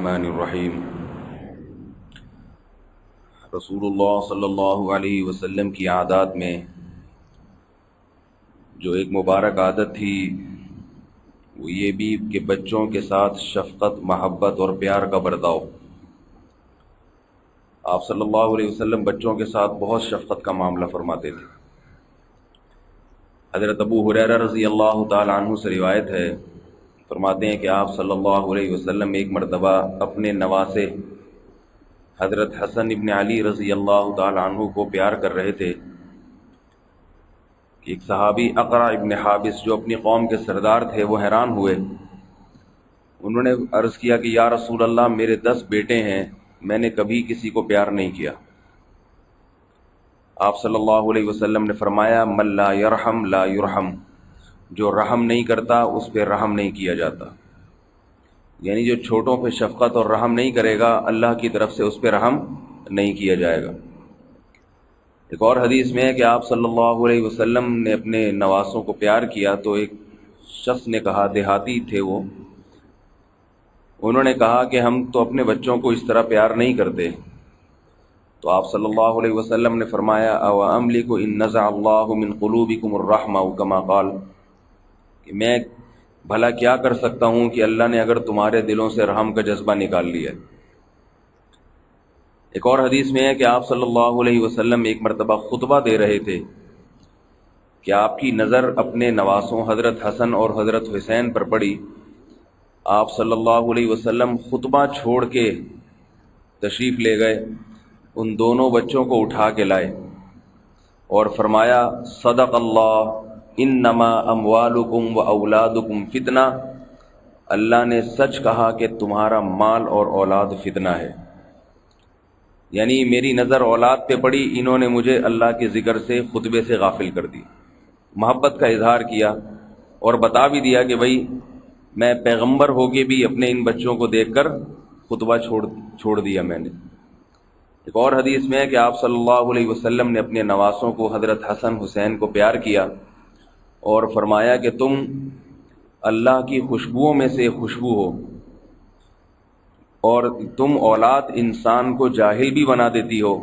الرحمن الرحیم۔ رسول اللہ صلی اللہ علیہ وسلم کی عادات میں جو ایک مبارک عادت تھی وہ یہ بھی کہ بچوں کے ساتھ شفقت، محبت اور پیار کا برتاؤ۔ آپ صلی اللہ علیہ وسلم بچوں کے ساتھ بہت شفقت کا معاملہ فرماتے تھے۔ حضرت ابو ہریرہ رضی اللہ تعالی عنہ سے روایت ہے، فرماتے ہیں کہ آپ صلی اللہ علیہ وسلم ایک مرتبہ اپنے نواسے حضرت حسن ابن علی رضی اللہ تعالی عنہ کو پیار کر رہے تھے کہ ایک صحابی اقرع ابن حابس جو اپنی قوم کے سردار تھے وہ حیران ہوئے۔ انہوں نے عرض کیا کہ یا رسول اللہ، میرے 10 بیٹے ہیں، میں نے کبھی کسی کو پیار نہیں کیا۔ آپ صلی اللہ علیہ وسلم نے فرمایا من لا یرحم لا یرحم، جو رحم نہیں کرتا اس پہ رحم نہیں کیا جاتا، یعنی جو چھوٹوں پہ شفقت اور رحم نہیں کرے گا اللہ کی طرف سے اس پہ رحم نہیں کیا جائے گا۔ ایک اور حدیث میں ہے کہ آپ صلی اللہ علیہ وسلم نے اپنے نواسوں کو پیار کیا تو ایک شخص نے کہا، دیہاتی تھے وہ، انہوں نے کہا کہ ہم تو اپنے بچوں کو اس طرح پیار نہیں کرتے۔ تو آپ صلی اللہ علیہ وسلم نے فرمایا او املک ان نزع اللہ من قلوبکم الرحمہ کما قال، کہ میں بھلا کیا کر سکتا ہوں کہ اللہ نے اگر تمہارے دلوں سے رحم کا جذبہ نکال لیا۔ ایک اور حدیث میں ہے کہ آپ صلی اللہ علیہ وسلم ایک مرتبہ خطبہ دے رہے تھے کہ آپ کی نظر اپنے نواسوں حضرت حسن اور حضرت حسین پر پڑی۔ آپ صلی اللہ علیہ وسلم خطبہ چھوڑ کے تشریف لے گئے، ان دونوں بچوں کو اٹھا کے لائے اور فرمایا صدق اللہ انما اموالکم و اولادکم فتنہ، اللہ نے سچ کہا کہ تمہارا مال اور اولاد فتنہ ہے۔ یعنی میری نظر اولاد پہ پڑی، انہوں نے مجھے اللہ کے ذکر سے، خطبے سے غافل کر دی۔ محبت کا اظہار کیا اور بتا بھی دیا کہ بھائی میں پیغمبر ہو کے بھی اپنے ان بچوں کو دیکھ کر خطبہ چھوڑ دیا میں نے۔ ایک اور حدیث میں ہے کہ آپ صلی اللہ علیہ وسلم نے اپنے نواسوں کو حضرت حسن حسین کو پیار کیا اور فرمایا کہ تم اللہ کی خوشبوؤں میں سے خوشبو ہو، اور تم اولاد انسان کو جاہل بھی بنا دیتی ہو،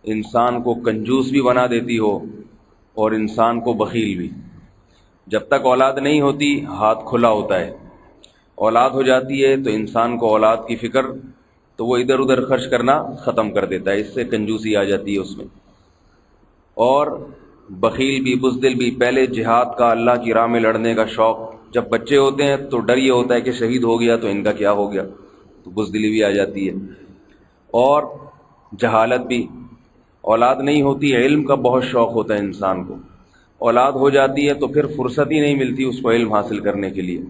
انسان کو کنجوس بھی بنا دیتی ہو اور انسان کو بخیل بھی۔ جب تک اولاد نہیں ہوتی ہاتھ کھلا ہوتا ہے، اولاد ہو جاتی ہے تو انسان کو اولاد کی فکر تو وہ ادھر ادھر خرچ کرنا ختم کر دیتا ہے، اس سے کنجوسی آ جاتی ہے اس میں، اور بخیل بھی، بزدل بھی۔ پہلے جہاد کا، اللہ کی راہ میں لڑنے کا شوق، جب بچے ہوتے ہیں تو ڈر یہ ہوتا ہے کہ شہید ہو گیا تو ان کا کیا ہو گیا، تو بزدلی بھی آ جاتی ہے، اور جہالت بھی۔ اولاد نہیں ہوتی، علم کا بہت شوق ہوتا ہے انسان کو، اولاد ہو جاتی ہے تو پھر فرصت ہی نہیں ملتی اس کو علم حاصل کرنے کے لیے۔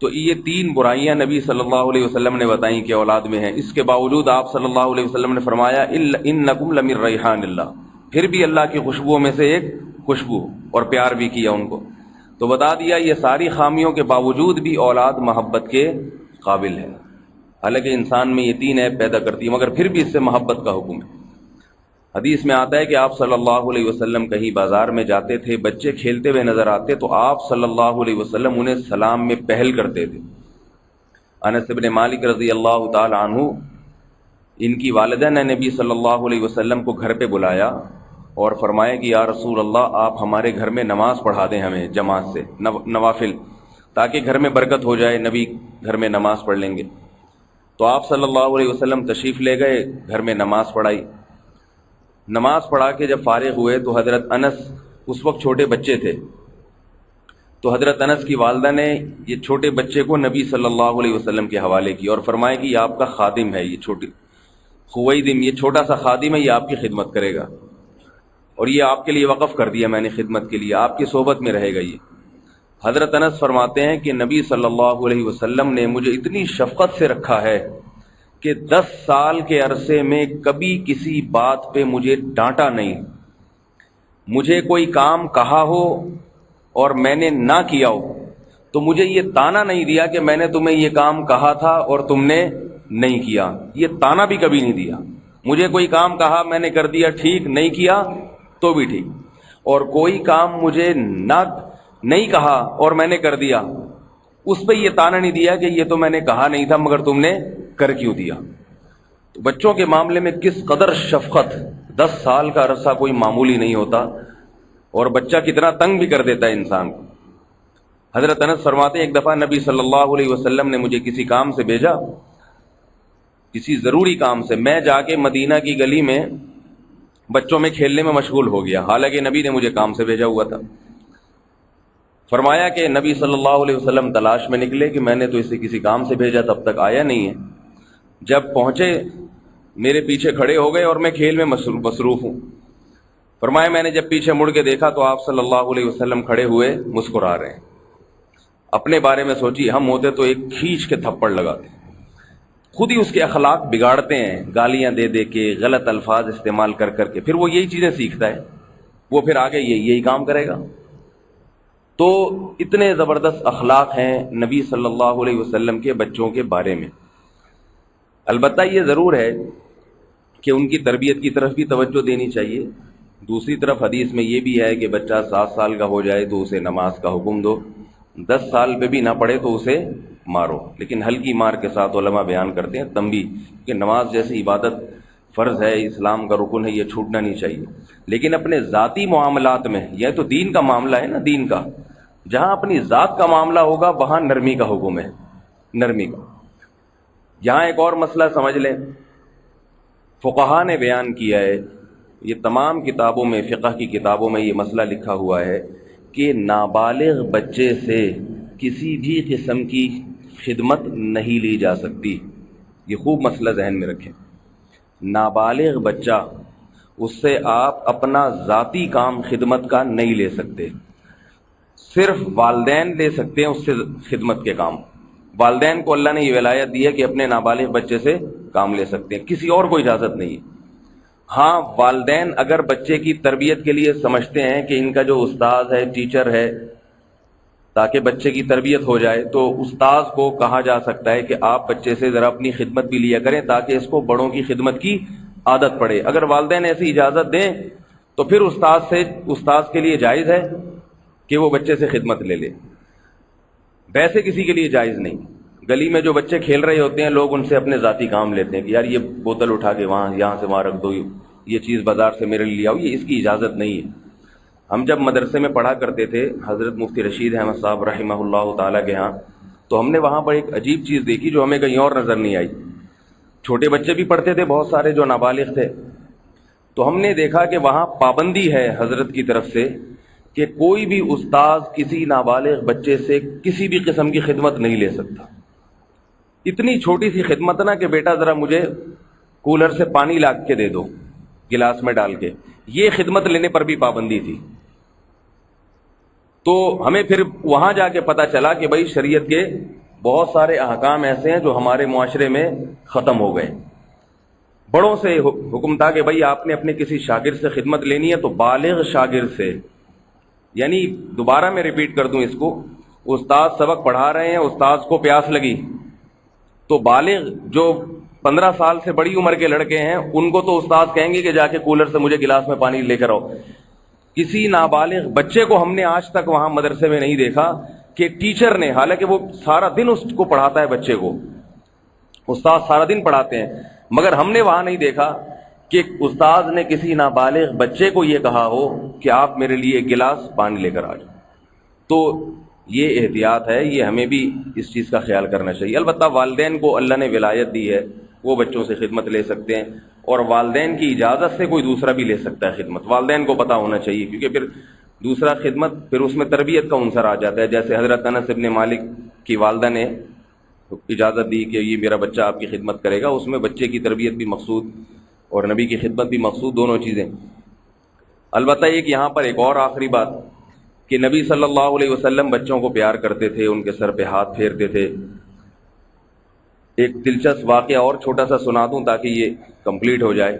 تو یہ 3 برائیاں نبی صلی اللہ علیہ وسلم نے بتائیں کہ اولاد میں ہیں۔ اس کے باوجود آپ صلی اللہ علیہ وسلم نے فرمایا انکم لمن ریحان اللہ، پھر بھی اللہ کی خوشبوؤں میں سے ایک خوشبو، اور پیار بھی کیا ان کو۔ تو بتا دیا یہ ساری خامیوں کے باوجود بھی اولاد محبت کے قابل ہے، حالانکہ انسان میں یہ 3 عیب پیدا کرتی ہے، مگر پھر بھی اس سے محبت کا حکم ہے۔ حدیث میں آتا ہے کہ آپ صلی اللہ علیہ وسلم کہیں بازار میں جاتے تھے، بچے کھیلتے ہوئے نظر آتے تو آپ صلی اللہ علیہ وسلم انہیں سلام میں پہل کرتے تھے۔ انس بن مالک رضی اللہ تعالی عنہ، ان کی والدہ نے نبی صلی اللہ علیہ وسلم کو گھر پہ بلایا اور فرمایا کہ یا رسول اللہ، آپ ہمارے گھر میں نماز پڑھا دیں ہمیں جماعت سے، نوافل، تاکہ گھر میں برکت ہو جائے، نبی گھر میں نماز پڑھ لیں گے۔ تو آپ صلی اللہ علیہ وسلم تشریف لے گئے، گھر میں نماز پڑھائی۔ نماز پڑھا کے جب فارغ ہوئے تو حضرت انس اس وقت چھوٹے بچے تھے، تو حضرت انس کی والدہ نے یہ چھوٹے بچے کو نبی صلی اللہ علیہ وسلم کے حوالے کیا اور فرمایا کہ یہ آپ کا خادم ہے، یہ چھوٹی خویدم، یہ چھوٹا سا خادم ہے، یہ آپ کی خدمت کرے گا، اور یہ آپ کے لیے وقف کر دیا میں نے خدمت کے لیے، آپ کی صحبت میں رہے گا یہ۔ حضرت انس فرماتے ہیں کہ نبی صلی اللہ علیہ وسلم نے مجھے اتنی شفقت سے رکھا ہے کہ 10 سال کے عرصے میں کبھی کسی بات پہ مجھے ڈانٹا نہیں۔ مجھے کوئی کام کہا ہو اور میں نے نہ کیا ہو تو مجھے یہ تانا نہیں دیا کہ میں نے تمہیں یہ کام کہا تھا اور تم نے نہیں کیا، یہ تانا بھی کبھی نہیں دیا۔ مجھے کوئی کام کہا، میں نے کر دیا ٹھیک، نہیں کیا تو بھی ٹھیک، اور کوئی کام مجھے نہیں کہا اور میں نے کر دیا اس پہ یہ طعنہ نہیں دیا کہ یہ تو میں نے کہا نہیں تھا مگر تم نے کر کیوں دیا. تو بچوں کے معاملے میں کس قدر شفقت، 10 سال کا عرصہ کوئی معمولی نہیں ہوتا، اور بچہ کتنا تنگ بھی کر دیتا ہے انسان کو. حضرت انس فرماتے ہیں ایک دفعہ نبی صلی اللہ علیہ وسلم نے مجھے کسی کام سے بھیجا، کسی ضروری کام سے. میں جا کے مدینہ کی گلی میں بچوں میں کھیلنے میں مشغول ہو گیا، حالانکہ نبی نے مجھے کام سے بھیجا ہوا تھا. فرمایا کہ نبی صلی اللہ علیہ وسلم تلاش میں نکلے کہ میں نے تو اسے کسی کام سے بھیجا، تب تک آیا نہیں ہے. جب پہنچے میرے پیچھے کھڑے ہو گئے اور میں کھیل میں مصروف ہوں. فرمایا میں نے جب پیچھے مڑ کے دیکھا تو آپ صلی اللہ علیہ وسلم کھڑے ہوئے مسکرا رہے ہیں. اپنے بارے میں سوچی، ہم ہوتے تو ایک کھینچ کے تھپڑ لگاتے، خود ہی اس کے اخلاق بگاڑتے ہیں، گالیاں دے دے کے، غلط الفاظ استعمال کر کر کے. پھر وہ یہی چیزیں سیکھتا ہے، وہ پھر آگے یہی کام کرے گا. تو اتنے زبردست اخلاق ہیں نبی صلی اللہ علیہ وسلم کے بچوں کے بارے میں. البتہ یہ ضرور ہے کہ ان کی تربیت کی طرف بھی توجہ دینی چاہیے. دوسری طرف حدیث میں یہ بھی ہے کہ بچہ 7 سال کا ہو جائے تو اسے نماز کا حکم دو، 10 سال پہ بھی نہ پڑھے تو اسے مارو، لیکن ہلکی مار کے ساتھ. علماء بیان کرتے ہیں تنبیہ کہ نماز جیسی عبادت فرض ہے، اسلام کا رکن ہے، یہ چھوٹنا نہیں چاہیے. لیکن اپنے ذاتی معاملات میں، یہ تو دین کا معاملہ ہے نا، دین کا، جہاں اپنی ذات کا معاملہ ہوگا وہاں نرمی کا حکم ہے، نرمی کا. یہاں ایک اور مسئلہ سمجھ لیں، فقہا نے بیان کیا ہے، یہ تمام کتابوں میں، فقہ کی کتابوں میں یہ مسئلہ لکھا ہوا ہے کہ نابالغ بچے سے کسی بھی قسم کی خدمت نہیں لی جا سکتی. یہ خوب مسئلہ ذہن میں رکھیں. نابالغ بچہ، اس سے آپ اپنا ذاتی کام خدمت کا نہیں لے سکتے. صرف والدین لے سکتے ہیں اس سے خدمت کے کام. والدین کو اللہ نے یہ ولایت دی ہے کہ اپنے نابالغ بچے سے کام لے سکتے ہیں، کسی اور کو اجازت نہیں. ہاں، والدین اگر بچے کی تربیت کے لیے سمجھتے ہیں کہ ان کا جو استاد ہے، ٹیچر ہے، تاکہ بچے کی تربیت ہو جائے، تو استاذ کو کہا جا سکتا ہے کہ آپ بچے سے ذرا اپنی خدمت بھی لیا کریں تاکہ اس کو بڑوں کی خدمت کی عادت پڑے. اگر والدین ایسی اجازت دیں تو پھر استاذ کے لیے جائز ہے کہ وہ بچے سے خدمت لے لے. ویسے کسی کے لیے جائز نہیں. گلی میں جو بچے کھیل رہے ہوتے ہیں، لوگ ان سے اپنے ذاتی کام لیتے ہیں کہ یار یہ بوتل اٹھا کے یہاں سے وہاں رکھ دو، یہ چیز بازار سے میرے لیے آؤ، یہ اس کی اجازت نہیں ہے. ہم جب مدرسے میں پڑھا کرتے تھے حضرت مفتی رشید احمد صاحب رحمہ اللہ تعالیٰ کے ہاں، تو ہم نے وہاں پر ایک عجیب چیز دیکھی جو ہمیں کہیں اور نظر نہیں آئی. چھوٹے بچے بھی پڑھتے تھے بہت سارے جو نابالغ تھے. تو ہم نے دیکھا کہ وہاں پابندی ہے حضرت کی طرف سے کہ کوئی بھی استاذ کسی نابالغ بچے سے کسی بھی قسم کی خدمت نہیں لے سکتا. اتنی چھوٹی سی خدمت نا کہ بیٹا ذرا مجھے کولر سے پانی لا کے دے دو گلاس میں ڈال کے، یہ خدمت لینے پر بھی پابندی تھی. تو ہمیں پھر وہاں جا کے پتہ چلا کہ بھائی شریعت کے بہت سارے احکام ایسے ہیں جو ہمارے معاشرے میں ختم ہو گئے. بڑوں سے حکم تھا کہ بھائی آپ نے اپنے کسی شاگرد سے خدمت لینی ہے تو بالغ شاگرد سے. یعنی دوبارہ میں ریپیٹ کر دوں اس کو، استاد سبق پڑھا رہے ہیں، استاد کو پیاس لگی تو بالغ جو 15 سال سے بڑی عمر کے لڑکے ہیں ان کو تو استاد کہیں گے کہ جا کے کولر سے مجھے گلاس میں پانی لے کر آؤ. کسی نابالغ بچے کو ہم نے آج تک وہاں مدرسے میں نہیں دیکھا کہ ٹیچر نے، حالانکہ وہ سارا دن اس کو پڑھاتا ہے، بچے کو استاد سارا دن پڑھاتے ہیں، مگر ہم نے وہاں نہیں دیکھا کہ استاد نے کسی نابالغ بچے کو یہ کہا ہو کہ آپ میرے لیے ایک گلاس پانی لے کر آ جاؤ. تو یہ احتیاط ہے، یہ ہمیں بھی اس چیز کا خیال کرنا چاہیے. البتہ والدین کو اللہ نے ولایت دی ہے، وہ بچوں سے خدمت لے سکتے ہیں، اور والدین کی اجازت سے کوئی دوسرا بھی لے سکتا ہے خدمت. والدین کو پتہ ہونا چاہیے، کیونکہ پھر دوسرا خدمت پھر اس میں تربیت کا عنصر آ جاتا ہے. جیسے حضرت انس ابن مالک کی والدہ نے اجازت دی کہ یہ میرا بچہ آپ کی خدمت کرے گا، اس میں بچے کی تربیت بھی مقصود اور نبی کی خدمت بھی مقصود، دونوں چیزیں. البتہ ایک یہاں پر ایک اور آخری بات کہ نبی صلی اللہ علیہ وسلم بچوں کو پیار کرتے تھے، ان کے سر پہ ہاتھ پھیرتے تھے. ایک دلچسپ واقعہ اور چھوٹا سا سنا دوں تاکہ یہ کمپلیٹ ہو جائے.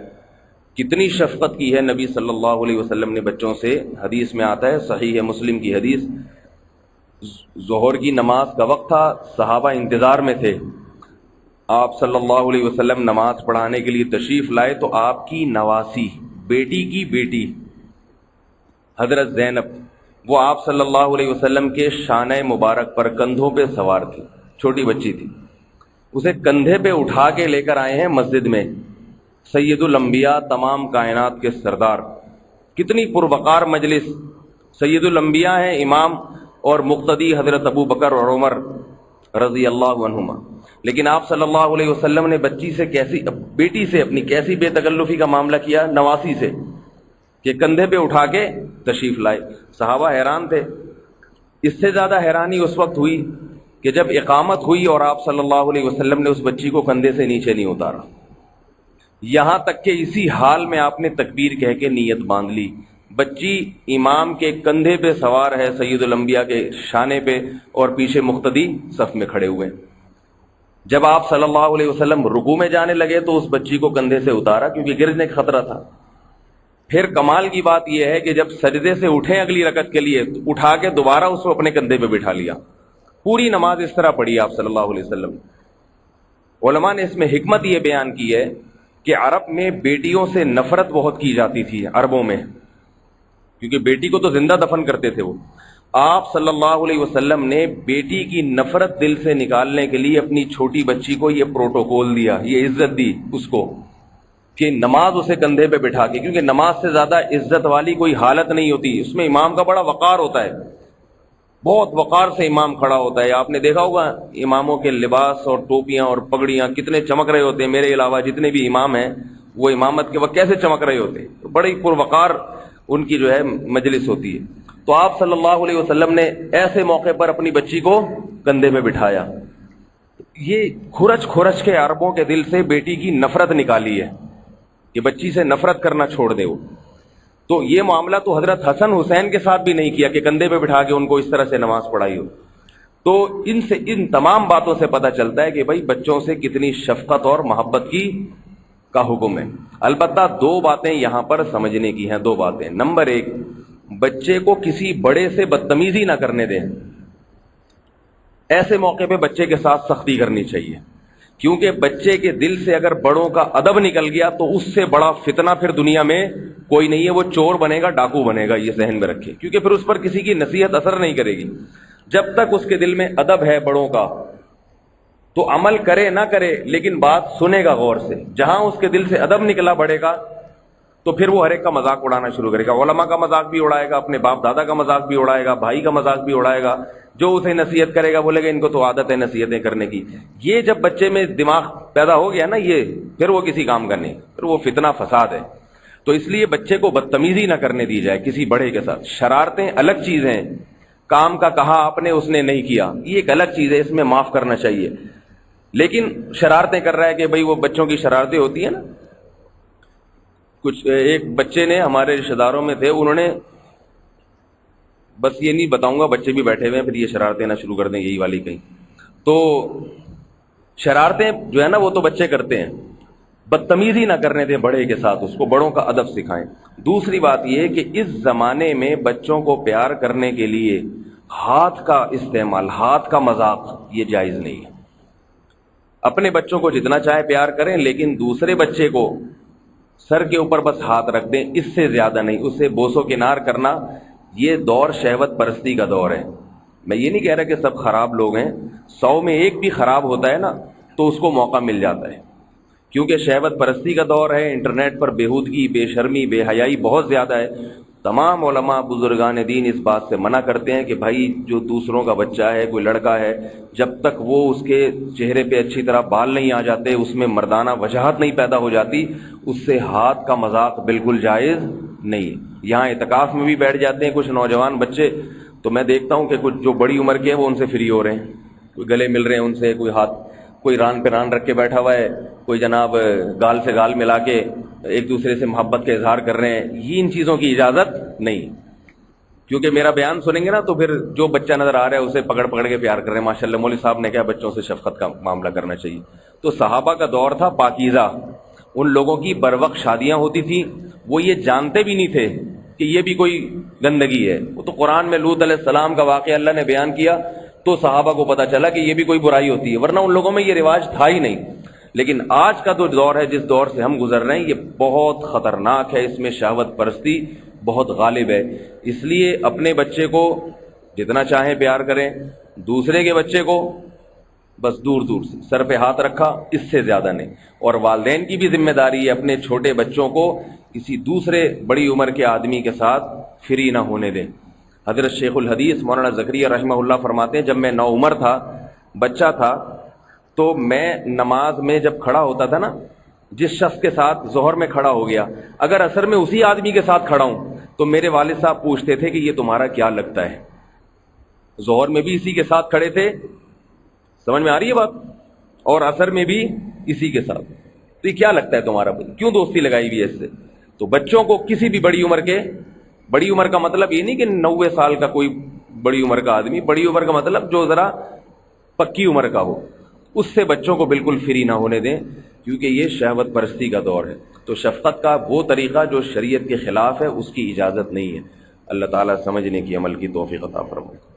کتنی شفقت کی ہے نبی صلی اللہ علیہ وسلم نے بچوں سے. حدیث میں آتا ہے، صحیح ہے مسلم کی حدیث، ظہر کی نماز کا وقت تھا، صحابہ انتظار میں تھے. آپ صلی اللہ علیہ وسلم نماز پڑھانے کے لیے تشریف لائے تو آپ کی نواسی، بیٹی کی بیٹی حضرت زینب وہ آپ صلی اللہ علیہ وسلم کے شانہ مبارک پر کندھوں پہ سوار تھی، چھوٹی بچی تھی، اسے کندھے پہ اٹھا کے لے کر آئے ہیں مسجد میں سید الانبیاء، تمام کائنات کے سردار۔ کتنی پروقار مجلس، سید الانبیاء ہیں امام اور مقتدی حضرت ابو بکر اور عمر رضی اللہ عنہما، لیکن آپ صلی اللہ علیہ وسلم نے بیٹی سے اپنی کیسی بے تکلفی کا معاملہ کیا، نواسی سے، کہ کندھے پہ اٹھا کے تشریف لائے۔ صحابہ حیران تھے۔ اس سے زیادہ حیرانی اس وقت ہوئی کہ جب اقامت ہوئی اور آپ صلی اللہ علیہ وسلم نے اس بچی کو کندھے سے نیچے نہیں اتارا، یہاں تک کہ اسی حال میں آپ نے تکبیر کہہ کے نیت باندھ لی۔ بچی امام کے کندھے پہ سوار ہے، سید الانبیاء کے شانے پہ، اور پیچھے مقتدی صف میں کھڑے ہوئے۔ جب آپ صلی اللہ علیہ وسلم رکوع میں جانے لگے تو اس بچی کو کندھے سے اتارا، کیونکہ گرنے کا خطرہ تھا۔ پھر کمال کی بات یہ ہے کہ جب سجدے سے اٹھے اگلی رکعت کے لیے، تو اٹھا کے دوبارہ اس کو اپنے کندھے پہ بٹھا لیا۔ پوری نماز اس طرح پڑھی آپ صلی اللہ علیہ وسلم۔ علماء نے اس میں حکمت یہ بیان کی ہے کہ عرب میں بیٹیوں سے نفرت بہت کی جاتی تھی، عربوں میں، کیونکہ بیٹی کو تو زندہ دفن کرتے تھے وہ۔ آپ صلی اللہ علیہ وسلم نے بیٹی کی نفرت دل سے نکالنے کے لیے اپنی چھوٹی بچی کو یہ پروٹوکول دیا، یہ عزت دی اس کو، کہ نماز اسے کندھے پہ بٹھا کے، کیونکہ نماز سے زیادہ عزت والی کوئی حالت نہیں ہوتی۔ اس میں امام کا بڑا وقار ہوتا ہے، بہت وقار سے امام کھڑا ہوتا ہے۔ آپ نے دیکھا ہوگا اماموں کے لباس اور ٹوپیاں اور پگڑیاں کتنے چمک رہے ہوتے ہیں، میرے علاوہ جتنے بھی امام ہیں وہ امامت کے وقت کیسے چمک رہے ہوتے ہیں، بڑی پروقار ان کی جو ہے مجلس ہوتی ہے۔ تو آپ صلی اللہ علیہ وسلم نے ایسے موقع پر اپنی بچی کو کندھے پہ بٹھایا۔ یہ کھرچ کھرچ کے عربوں کے دل سے بیٹی کی نفرت نکالی ہے کہ بچی سے نفرت کرنا چھوڑ دے وہ۔ تو یہ معاملہ تو حضرت حسن حسین کے ساتھ بھی نہیں کیا کہ کندھے پہ بٹھا کے ان کو اس طرح سے نماز پڑھائی ہو۔ تو ان تمام باتوں سے پتہ چلتا ہے کہ بھائی بچوں سے کتنی شفقت اور محبت کا حکم ہے۔ البتہ دو باتیں یہاں پر سمجھنے کی ہیں، دو باتیں۔ نمبر ایک، بچے کو کسی بڑے سے بدتمیزی نہ کرنے دیں۔ ایسے موقع پہ بچے کے ساتھ سختی کرنی چاہیے، کیونکہ بچے کے دل سے اگر بڑوں کا ادب نکل گیا تو اس سے بڑا فتنہ پھر دنیا میں کوئی نہیں ہے۔ وہ چور بنے گا، ڈاکو بنے گا، یہ ذہن میں رکھے، کیونکہ پھر اس پر کسی کی نصیحت اثر نہیں کرے گی۔ جب تک اس کے دل میں ادب ہے بڑوں کا تو عمل کرے نہ کرے لیکن بات سنے گا غور سے۔ جہاں اس کے دل سے ادب نکلا بڑے کا تو پھر وہ ہر ایک کا مذاق اڑانا شروع کرے گا، علماء کا مذاق بھی اڑائے گا، اپنے باپ دادا کا مذاق بھی اڑائے گا، بھائی کا مذاق بھی اڑائے گا۔ جو اسے نصیحت کرے گا بولے گا ان کو تو عادت ہے نصیحتیں کرنے کی۔ یہ جب بچے میں دماغ پیدا ہو گیا نا، یہ پھر وہ کسی کام کا نہیں، پھر وہ فتنہ فساد ہے۔ تو اس لیے بچے کو بدتمیزی نہ کرنے دی جائے کسی بڑے کے ساتھ۔ شرارتیں الگ چیز ہیں، کام کا کہا آپ نے، اس نے نہیں کیا، یہ ایک الگ چیز ہے، اس میں معاف کرنا چاہیے۔ لیکن شرارتیں کر رہا ہے کہ بھائی وہ بچوں کی شرارتیں ہوتی ہیں نا، کچھ ایک بچے نے ہمارے رشتہ داروں میں تھے، انہوں نے، بس یہ نہیں بتاؤں گا، بچے بھی بیٹھے ہوئے ہیں، پھر یہ شرارتیں نہ شروع کر دیں یہی والی کہیں۔ تو شرارتیں جو ہے نا وہ تو بچے کرتے ہیں، بدتمیزی نہ کرنے دیں بڑے کے ساتھ، اس کو بڑوں کا ادب سکھائیں۔ دوسری بات یہ کہ اس زمانے میں بچوں کو پیار کرنے کے لیے ہاتھ کا استعمال، ہاتھ کا مذاق یہ جائز نہیں ہے۔ اپنے بچوں کو جتنا چاہے پیار کریں، لیکن دوسرے بچے کو سر کے اوپر بس ہاتھ رکھ دیں، اس سے زیادہ نہیں، اسے بوس و کنار کرنا۔ یہ دور شہوت پرستی کا دور ہے۔ میں یہ نہیں کہہ رہا کہ سب خراب لوگ ہیں، 100 میں ایک بھی خراب ہوتا ہے نا تو اس کو موقع مل جاتا ہے، کیونکہ شہوت پرستی کا دور ہے۔ انٹرنیٹ پر بےہودگی، بے شرمی، بے حیائی بہت زیادہ ہے۔ تمام علماء بزرگان دین اس بات سے منع کرتے ہیں کہ بھائی جو دوسروں کا بچہ ہے، کوئی لڑکا ہے، جب تک وہ اس کے چہرے پہ اچھی طرح بال نہیں آ جاتے، اس میں مردانہ وجاہت نہیں پیدا ہو جاتی، اس سے ہاتھ کا مذاق بالکل جائز نہیں۔ یہاں اعتکاف میں بھی بیٹھ جاتے ہیں کچھ نوجوان بچے، تو میں دیکھتا ہوں کہ کچھ جو بڑی عمر کے ہیں وہ ان سے فری ہو رہے ہیں، کوئی گلے مل رہے ہیں ان سے، کوئی ہاتھ، کوئی ران پہ ران رکھ کے بیٹھا ہوا ہے، کوئی جناب گال سے گال ملا کے ایک دوسرے سے محبت کا اظہار کر رہے ہیں۔ یہ ان چیزوں کی اجازت نہیں، کیونکہ میرا بیان سنیں گے نا تو پھر جو بچہ نظر آ رہا ہے اسے پکڑ پکڑ کے پیار کر رہے ہیں۔ ماشاءاللہ مولوی صاحب نے کہا بچوں سے شفقت کا معاملہ کرنا چاہیے۔ تو صحابہ کا دور تھا پاکیزہ، ان لوگوں کی بروقت شادیاں ہوتی تھیں، وہ یہ جانتے بھی نہیں تھے کہ یہ بھی کوئی گندگی ہے۔ وہ تو قرآن میں لوط علیہ السلام کا واقعہ اللہ نے بیان کیا تو صحابہ کو پتہ چلا کہ یہ بھی کوئی برائی ہوتی ہے، ورنہ ان لوگوں میں یہ رواج تھا ہی نہیں۔ لیکن آج کا جو دور ہے، جس دور سے ہم گزر رہے ہیں، یہ بہت خطرناک ہے، اس میں شہوت پرستی بہت غالب ہے۔ اس لیے اپنے بچے کو جتنا چاہیں پیار کریں، دوسرے کے بچے کو بس دور دور سے سر پہ ہاتھ رکھا، اس سے زیادہ نہیں۔ اور والدین کی بھی ذمہ داری ہے اپنے چھوٹے بچوں کو کسی دوسرے بڑی عمر کے آدمی کے ساتھ فری نہ ہونے دیں۔ حضرت شیخ الحدیث مولانا زکریا رحمہ اللہ فرماتے ہیں، جب میں نوعمر تھا، بچہ تھا، تو میں نماز میں جب کھڑا ہوتا تھا نا، جس شخص کے ساتھ ظہر میں کھڑا ہو گیا، اگر عصر میں اسی آدمی کے ساتھ کھڑا ہوں تو میرے والد صاحب پوچھتے تھے کہ یہ تمہارا کیا لگتا ہے؟ ظہر میں بھی اسی کے ساتھ کھڑے تھے، سمجھ میں آ رہی ہے بات، اور عصر میں بھی اسی کے ساتھ، تو یہ کیا لگتا ہے تمہارا؟ کیوں دوستی لگائی ہوئی ہے اس سے؟ تو بچوں کو کسی بھی بڑی عمر کا مطلب یہ نہیں کہ 90 سال کا کوئی بڑی عمر کا آدمی، بڑی عمر کا مطلب جو ذرا پکی عمر کا ہو، اس سے بچوں کو بالکل فری نہ ہونے دیں، کیونکہ یہ شہوت پرستی کا دور ہے۔ تو شفقت کا وہ طریقہ جو شریعت کے خلاف ہے، اس کی اجازت نہیں ہے۔ اللہ تعالیٰ سمجھنے کی، عمل کی توفیق عطا فرمائے۔